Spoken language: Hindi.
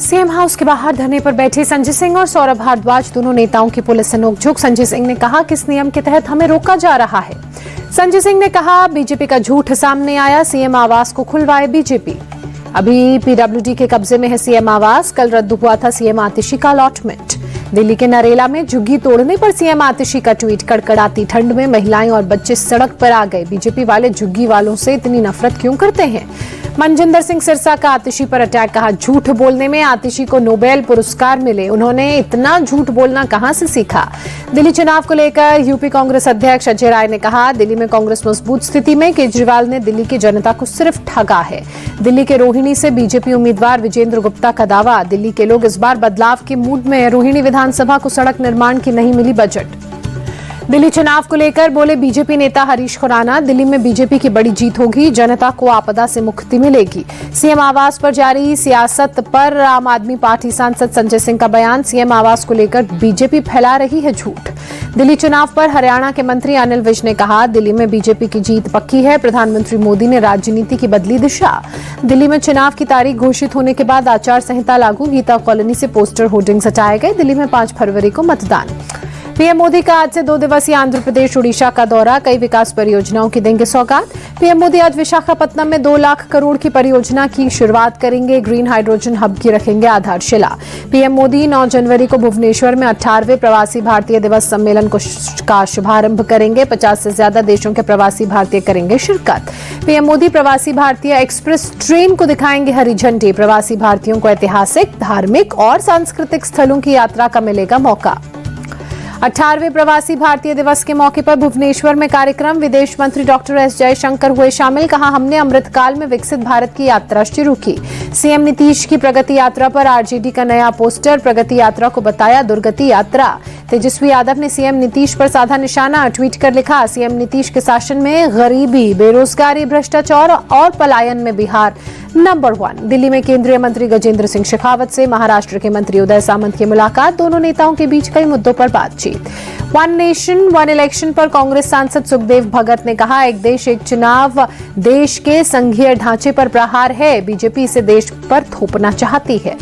सीएम हाउस के बाहर धरने पर बैठे संजय सिंह और सौरभ भारद्वाज दोनों नेताओं की पुलिस से नोकझोंक। संजय सिंह ने कहा कि इस नियम के तहत हमें रोका जा रहा है। संजय सिंह ने कहा बीजेपी का झूठ सामने आया, सीएम आवास को खुलवाए बीजेपी। अभी पीडब्ल्यूडी के कब्जे में है सीएम आवास। कल रद्द हुआ था सीएम आतिशी का अलॉटमेंट। दिल्ली के नरेला में झुग्गी तोड़ने पर सीएम आतिशी का ट्वीट। कड़कड़ाती ठंड में महिलाएं और बच्चे सड़क पर आ गए। बीजेपी वाले झुग्गी वालों से इतनी नफरत क्यों करते हैं? मनजिंदर सिंह सिरसा का आतिशी पर अटैक। कहा झूठ बोलने में आतिशी को नोबेल पुरस्कार मिले, उन्होंने इतना झूठ बोलना कहां से सीखा? दिल्ली चुनाव को लेकर यूपी कांग्रेस अध्यक्ष अजय राय ने कहा दिल्ली में कांग्रेस मजबूत स्थिति में। केजरीवाल ने दिल्ली की जनता को सिर्फ ठगा है। दिल्ली के रोहिणी से बीजेपी उम्मीदवार विजेंद्र गुप्ता का दावा, दिल्ली के लोग इस बार बदलाव के मूड में हैं। रोहिणी विधानसभा को सड़क निर्माण की नहीं मिली बजट। दिल्ली चुनाव को लेकर बोले बीजेपी नेता हरीश खुराना, दिल्ली में बीजेपी की बड़ी जीत होगी, जनता को आपदा से मुक्ति मिलेगी। सीएम आवास पर जारी सियासत पर आम आदमी पार्टी सांसद संजय सिंह का बयान, सीएम आवास को लेकर बीजेपी फैला रही है झूठ। दिल्ली चुनाव पर हरियाणा के मंत्री अनिल विज ने कहा दिल्ली में बीजेपी की जीत पक्की है। प्रधानमंत्री मोदी ने राजनीति की बदली दिशा। दिल्ली में चुनाव की तारीख घोषित होने के बाद आचार संहिता लागू। गीता कॉलोनी से पोस्टर होर्डिंग्स हटाए गए। दिल्ली में 5 फरवरी को मतदान। पीएम मोदी का आज से 2 दिवसीय आंध्र प्रदेश उड़ीसा का दौरा। कई विकास परियोजनाओं की देंगे सौगात। पीएम मोदी आज विशाखापत्तनम में 2 लाख करोड़ की परियोजना की शुरुआत करेंगे। ग्रीन हाइड्रोजन हब की रखेंगे आधारशिला। पीएम मोदी 9 जनवरी को भुवनेश्वर में 18वें प्रवासी भारतीय दिवस सम्मेलन का शुभारंभ करेंगे। 50 से ज्यादा देशों के प्रवासी भारतीय करेंगे शिरकत। पीएम मोदी प्रवासी भारतीय एक्सप्रेस ट्रेन को दिखाएंगे हरी झंडी। प्रवासी भारतीयों को ऐतिहासिक, धार्मिक और सांस्कृतिक स्थलों की यात्रा का मिलेगा मौका। 18वें प्रवासी भारतीय दिवस के मौके पर भुवनेश्वर में कार्यक्रम। विदेश मंत्री डॉक्टर एस जयशंकर हुए शामिल। कहा हमने अमृतकाल में विकसित भारत की यात्रा शुरू की। सीएम नीतीश की प्रगति यात्रा पर आरजेडी का नया पोस्टर। प्रगति यात्रा को बताया दुर्गति यात्रा। तेजस्वी यादव ने सीएम नीतीश पर साधा निशाना। ट्वीट कर लिखा सीएम नीतीश के शासन में गरीबी, बेरोजगारी, भ्रष्टाचार और पलायन में बिहार नंबर 1। दिल्ली में केंद्रीय मंत्री गजेंद्र सिंह शेखावत से महाराष्ट्र के मंत्री उदय सामंत की मुलाकात। दोनों नेताओं के बीच कई मुद्दों पर बातचीत। वन नेशन वन इलेक्शन पर कांग्रेस सांसद सुखदेव भगत ने कहा एक देश एक चुनाव देश के संघीय ढांचे पर प्रहार है। बीजेपी इसे देश पर थोपना चाहती है।